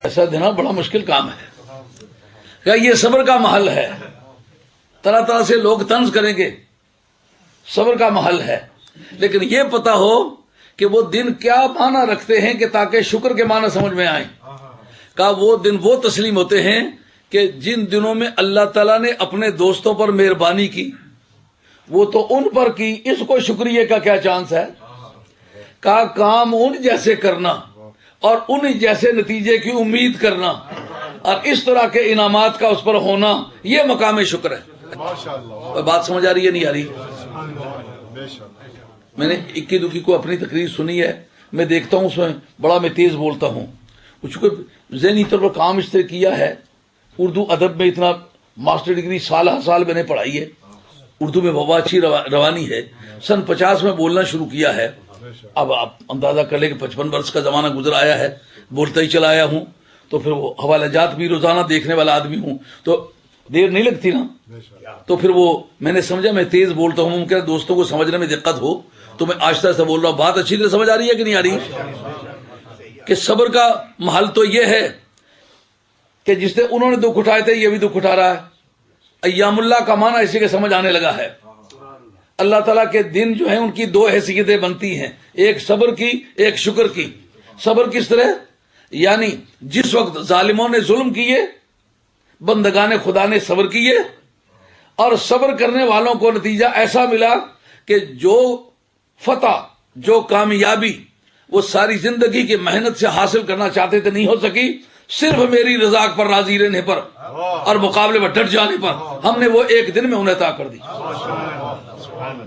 ایسا دینا بڑا مشکل کام ہے کہ یہ صبر کا محل ہے. طرح طرح سے لوگ طنز کریں گے، صبر کا محل ہے، لیکن یہ پتا ہو کہ وہ دن کیا معنی رکھتے ہیں کہ تاکہ شکر کے معنی سمجھ میں آئیں. کہ وہ دن وہ تسلیم ہوتے ہیں کہ جن دنوں میں اللہ تعالیٰ نے اپنے دوستوں پر مہربانی کی وہ تو ان پر کی، اس کو شکریہ کا کیا چانس ہے. کا کام ان جیسے کرنا اور ان جیسے نتیجے کی امید کرنا اور اس طرح کے انعامات کا اس پر ہونا، یہ مقام شکر ہے. بات سمجھ آ رہی ہے نہیں آ رہی؟ میں نے اکی دکی کو اپنی تقریر سنی ہے، میں دیکھتا ہوں اس میں بڑا میں تیز بولتا ہوں. چونکہ ذہنی طور پر کام اس طرح کیا ہے، اردو ادب میں اتنا ماسٹر ڈگری سال ہر سال میں نے پڑھائی ہے، اردو میں بہت اچھی روانی ہے. سن 50 میں بولنا شروع کیا ہے. اب آپ اندازہ کر لیں کہ 55 برس کا زمانہ گزر آیا ہے، بولتا ہی چلا آیا ہوں. تو پھر وہ حوالہ جات بھی روزانہ دیکھنے والا آدمی ہوں تو دیر نہیں لگتی نا. تو پھر وہ میں نے سمجھا میں تیز بولتا ہوں، ممکن ہے دوستوں کو سمجھنے میں دقت ہو تو میں آہستہ آہستہ بول رہا ہوں. بات اچھی طرح سمجھ آ رہی ہے کہ نہیں آ رہی؟ کہ صبر کا محل تو یہ ہے کہ جس نے انہوں نے دکھ اٹھائے تھے یہ بھی دکھ اٹھا رہا ہے. ایام اللہ کا معنی اسی کے سمجھ آنے لگا ہے. اللہ تعالیٰ کے دن جو ہیں ان کی دو حیثیتیں بنتی ہیں، ایک صبر کی ایک شکر کی. صبر کس طرح؟ یعنی جس وقت ظالموں نے ظلم کیے بندگان خدا نے صبر کیے، اور صبر کرنے والوں کو نتیجہ ایسا ملا کہ جو فتح، جو کامیابی وہ ساری زندگی کی محنت سے حاصل کرنا چاہتے تھے نہیں ہو سکی، صرف میری رضا پر راضی رہنے پر اور مقابلے میں ڈٹ جانے پر ہم نے وہ ایک دن میں انہیں عطا کر دی.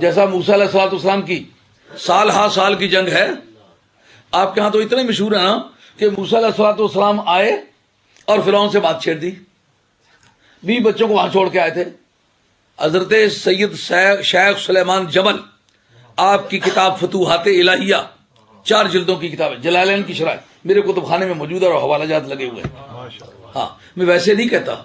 جیسا موسیٰ علیہ السلام کی سال ہا سال کی جنگ ہے. آپ کے ہاں تو اتنے مشہور ہے نا کہ موسیٰ علیہ السلام آئے اور فرعون سے بات چھیڑ دی. 20 بچوں کو وہاں چھوڑ کے آئے تھے. حضرت سید شیخ سلیمان جبل، آپ کی کتاب فتوحات الہیہ 4 جلدوں کی کتاب ہے، جلالین کی شرح میرے کتب خانے میں موجود ہے اور حوالہ جات لگے ہوئے ہیں. ہاں میں ویسے نہیں کہتا،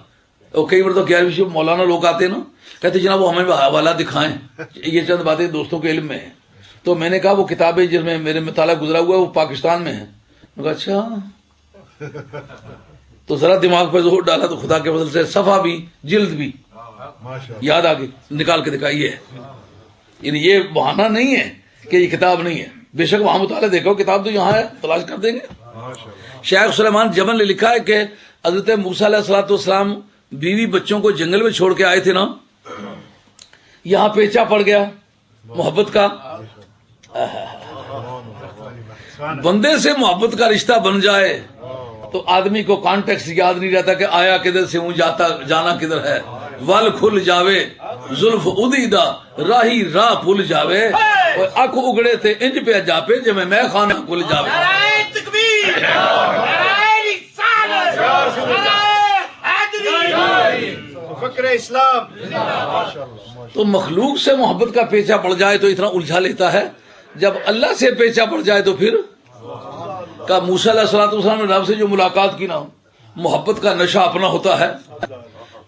کئی بار تو 11ویں شب مولانا لوگ آتے نا کہتے جناب وہ ہمیں حوالہ دکھائیں، یہ چند باتیں دوستوں کے علم میں ہیں. تو میں نے کہا وہ کتابیں جس میں میرے مطالعہ گزرا ہوا ہے وہ پاکستان میں ہیں. میں کہا اچھا، تو ذرا دماغ پہ زور ڈالا تو خدا کے فضل سے صفحہ بھی جلد بھی یاد آ گئی، نکال کے دکھائی ہے. یعنی یہ بہانہ نہیں ہے کہ یہ کتاب نہیں ہے، بے شک وہاں مطالعہ دیکھو، کتاب تو یہاں ہے، تلاش کر دیں گے. شیخ سلیمان جبل نے لکھا ہے کہ حضرت موسیٰ علیہ السلام 20 بچوں کو جنگل میں چھوڑ کے آئے تھے نا، یہاں پیچا پڑ گیا محبت کا. بندے سے محبت کا رشتہ بن جائے تو آدمی کو کانٹیکس یاد نہیں رہتا کہ آیا کدھر سے ہوں، جانا کدھر ہے. ول کھل جاوے زلف ادیدہ راہی راہ پھل جاوے، اکھ اگڑے تھے انج پہ جا پہ جب میں خانہ کھل جاوے. فکر اسلام. تو مخلوق سے محبت کا پیچا پڑ جائے تو اتنا الجھا لیتا ہے، جب اللہ سے پیچا پڑ جائے تو پھر کا موسیٰ علیہ السلام نے رب سے جو ملاقات کی نا، محبت کا نشہ اپنا ہوتا ہے.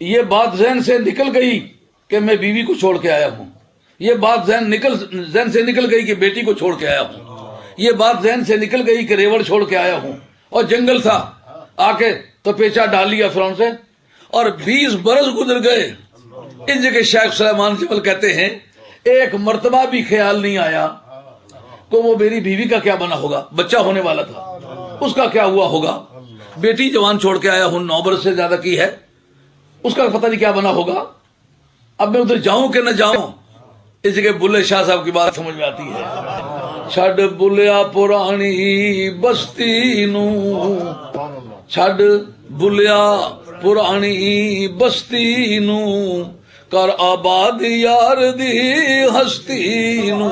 یہ بات ذہن سے نکل گئی کہ میں بیوی کو چھوڑ کے آیا ہوں، یہ بات ذہن سے نکل گئی کہ بیٹی کو چھوڑ کے آیا ہوں، یہ بات ذہن سے نکل گئی کہ ریوڑ چھوڑ کے آیا ہوں، اور جنگل تھا آ کے تو پیچا ڈال لیا فرعون سے. اور 20 برس گزر گئے. اس جگہ شیخ سلیمان جبل کہتے ہیں ایک مرتبہ بھی خیال نہیں آیا کہ وہ میری بیوی کا کیا بنا ہوگا، بچہ ہونے والا تھا اس کا کیا ہوا ہوگا، بیٹی جوان چھوڑ کے آیا ہوں 9 برس سے زیادہ کی ہے، اس کا پتہ نہیں کیا بنا ہوگا، اب میں ادھر جاؤں کہ نہ جاؤں. اس جگہ بلے شاہ صاحب کی بات سمجھ میں آتی ہے. چھڈ بلیا پرانی بستی نو، چھڈ بلیا پرانی بستی نو، کر آباد یار دی ہستی نو،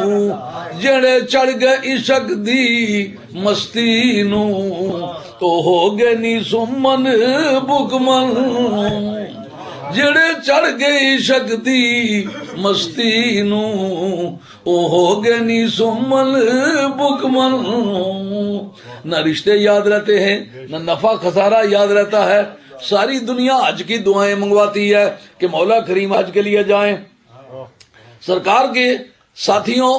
جڑے چڑھ گئے عشق دی مستی نو، تو ہو گئے نی سمن بکمن، جڑے چڑھ گئے عشق دی مستی نو، او ہو گئے نی سمن بکمن. نہ رشتے یاد رہتے ہیں نہ نفع خسارہ یاد رہتا ہے. ساری دنیا حج کی دعائیں منگواتی ہے کہ مولا کریم حج کے لیے جائیں. سرکار کے ساتھیوں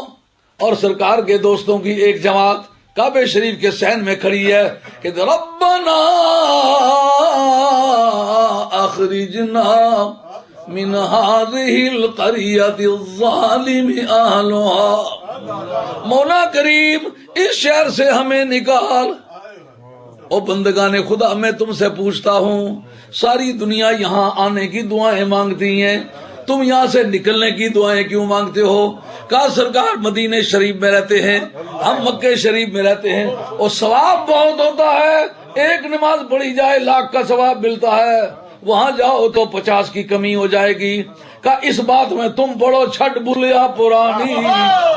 اور سرکار کے دوستوں کی ایک جماعت کعبہ شریف کے صحن میں کھڑی ہے کہ ربنا اخرجنا من هذه القرية الظالم اهلها، مولا کریم اس شہر سے ہمیں نکال۔ او بندگان خدا، میں تم سے پوچھتا ہوں، ساری دنیا یہاں آنے کی دعائیں مانگتی ہیں، تم یہاں سے نکلنے کی دعائیں کیوں مانگتے ہو؟ کہا سرکار مدینہ شریف میں رہتے ہیں، ہم مکہ شریف میں رہتے ہیں، اور ثواب بہت ہوتا ہے، ایک نماز پڑھی جائے 1,00,000 کا ثواب ملتا ہے، وہاں جاؤ تو 50 کی کمی ہو جائے گی۔ کہ اس بات میں تم پڑھو، چھٹ بلیا پرانی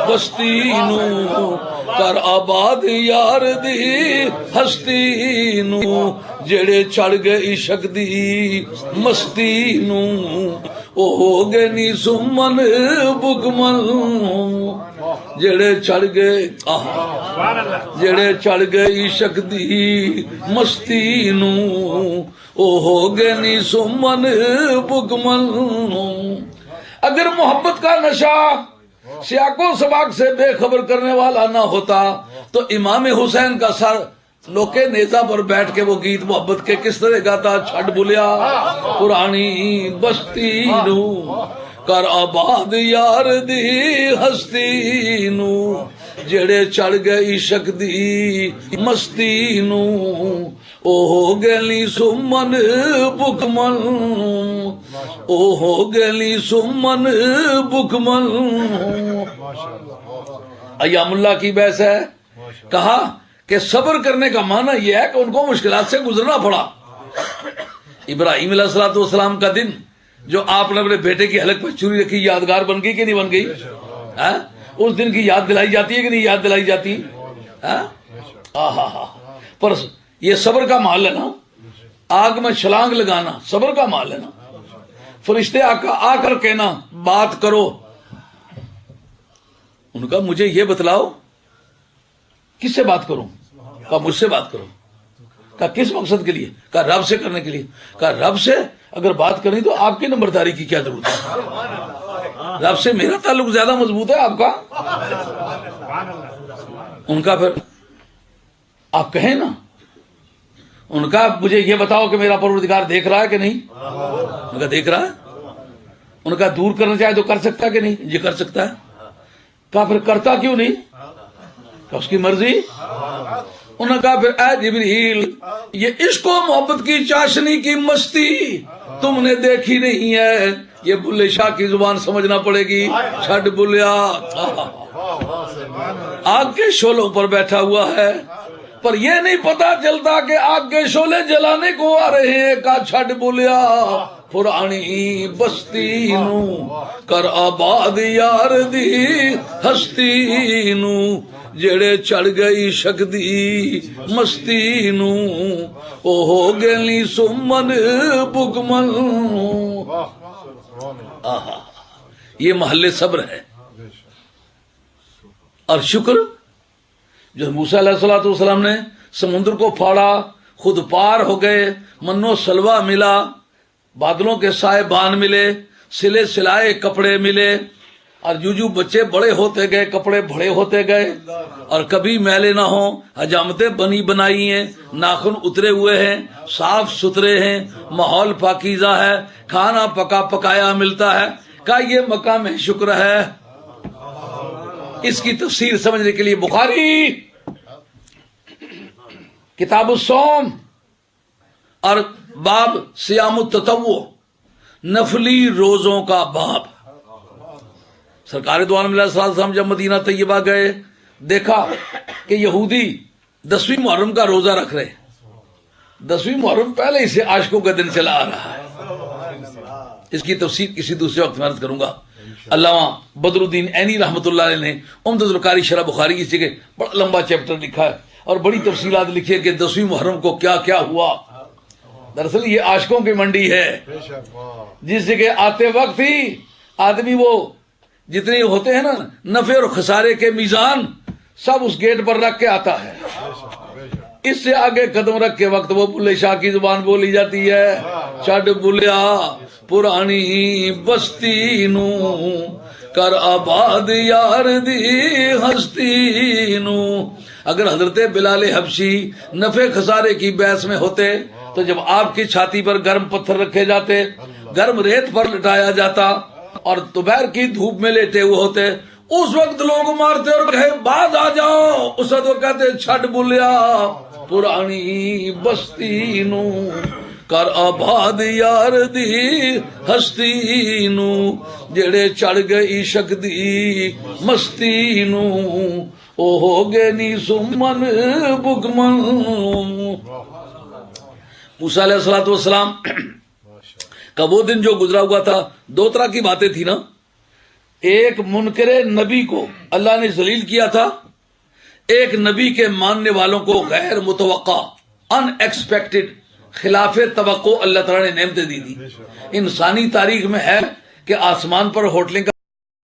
بستی نو کر آباد یار دی ہستی نو، جڑے چڑھ گئے عشق دی مستی نو، او ہو گئے نی سمن بکمل، جڑے چڑھ گئے عشق دی مستی نو، او ہو گئے نی سمن بکمل۔ اگر محبت کا نشہ سیاق و سباق سے بے خبر کرنے والا نہ ہوتا تو امام حسین کا سر لوکے نیزہ پر بیٹھ کے وہ گیت محبت کے کس طرح گاتا؟ چھٹ بلیا پرانی بستی نو کر آباد یار دی ہستی نو، جڑے چڑھ گئے عشق دی مستی نو، او ہو گلی سمن بکمل، او ہو گلی سمن بکمل۔ ایام اللہ کی بحث ہے، کہا کہ صبر کرنے کا معنی یہ ہے کہ ان کو مشکلات سے گزرنا پڑا۔ ابراہیم علیہ السلام کا دن جو آپ نے اپنے بیٹے کی حلق پر چوری رکھی، یادگار بن گئی کہ نہیں بن گئی؟ اس دن کی یاد دلائی جاتی ہے کہ نہیں یاد دلائی جاتی؟ پر یہ صبر کا محل ہے نا، آگ میں چھلانگ لگانا صبر کا محل ہے نا۔ فرشتے آ کر کہنا بات کرو، ان کا مجھے یہ بتلاؤ کس سے بات کروں؟ کہا مجھ سے بات کرو۔ کہا کس مقصد کے لیے؟ کہا رب سے کرنے کے لیے۔ کہا رب سے اگر بات کرنی تو آپ کی نمبرداری کی کیا ضرورت ہے؟ رب سے میرا تعلق زیادہ مضبوط ہے آپ کا۔ ان کا پھر آپ کہیں نا، ان کا مجھے یہ بتاؤ کہ میرا پروردگار دیکھ رہا ہے کہ نہیں؟ ان کا دیکھ رہا ہے۔ ان کا دور کرنا چاہے تو کر سکتا ہے کہ نہیں؟ یہ کر سکتا ہے۔ کہا پھر کرتا کیوں نہیں؟ کہ اس کی مرضی۔ انہوں نے کہا پھر اے جبریل، یہ عشق و محبت کی چاشنی کی مستی تم نے دیکھی نہیں ہے، یہ بلے شاہ کی زبان سمجھنا پڑے گی۔ چھٹ بلیا آگ کے شعلوں پر بیٹھا ہوا ہے، پر یہ نہیں پتا چلتا کہ آگ کے شعلے جلانے کو آ رہے ہیں۔ کہا چھٹ بلیا پرانی بستی نو کر آباد یار دی ہستی نو، جڑے چڑھ گئی عشق دی مستی نو، او ہو گلی سمن بکمل۔ یہ محل صبر ہے اور شکر۔ جو موسیٰ علیہ السلام نے سمندر کو پھاڑا، خود پار ہو گئے، منو سلوہ ملا، بادلوں کے سائے بان ملے، سلے سلائے کپڑے ملے، اور جو بچے بڑے ہوتے گئے کپڑے بڑے ہوتے گئے، اور کبھی میلے نہ ہوں، حجامتیں بنی بنائی ہیں، ناخن اترے ہوئے ہیں، صاف ستھرے ہیں، ماحول پاکیزہ ہے، کھانا پکا پکایا ملتا ہے۔ کہا یہ مقام شکر ہے۔ اس کی تفسیر سمجھنے کے لیے بخاری کتاب الصوم اور باب صیام التطوع، نفلی روزوں کا باب۔ سرکار دو عالم علیہ السلام جب مدینہ طیبہ گئے، دیکھا کہ یہودی 10ویں محرم کا روزہ رکھ رہے۔ 10ویں محرم پہلے ہی سے عاشقوں کا دن چلا آ رہا ہے۔ اس کی تفسیر کسی دوسرے وقت میں عرض کروں گا۔ علامہ بدر الدین عینی رحمۃ اللہ علیہ نے عمدۃ القاری شرح بخاری کی جگہ بڑا لمبا چیپٹر لکھا ہے اور بڑی تفصیلات لکھی ہے کہ 10ویں محرم کو کیا کیا ہوا۔ دراصل یہ عاشقوں کی منڈی ہے، جس جگہ آتے وقت ہی آدمی وہ جتنے ہوتے ہیں نا نفع اور خسارے کے میزان سب اس گیٹ پر رکھ کے آتا ہے۔ اس سے آگے قدم رکھ کے وقت وہ بلے شاہ کی زبان بولی جاتی ہے، چھڈ بلیا پرانی بستی نو کر آباد یار دی ہستی نو۔ اگر حضرت بلال حبشی نفع خسارے کی بحث میں ہوتے تو جب آپ کی چھاتی پر گرم پتھر رکھے جاتے، گرم ریت پر لٹایا جاتا اور دوپہر کی دھوپ میں لیٹے ہوئے ہوتے، اس وقت لوگ مارتے اور کہے باز آ جاؤ، اس وقت وہ کہتے چھڈ بولیا پرانی بستی نو کر آباد یار دی ہستی نو، جڑے چڑھ گئی عشق دی مستی نو او ہو گئے نی سمن بکمن۔ موسیٰ علیہ السلام کا وہ دن جو گزرا ہوا تھا، دو طرح کی باتیں تھی نا، ایک منکر نبی کو اللہ نے ذلیل کیا تھا، ایک نبی کے ماننے والوں کو غیر متوقع ان ایکسپیکٹڈ خلاف توقع اللہ تعالیٰ نے نعمتیں دی تھی۔ انسانی تاریخ میں ہے کہ آسمان پر ہوٹلنگ کا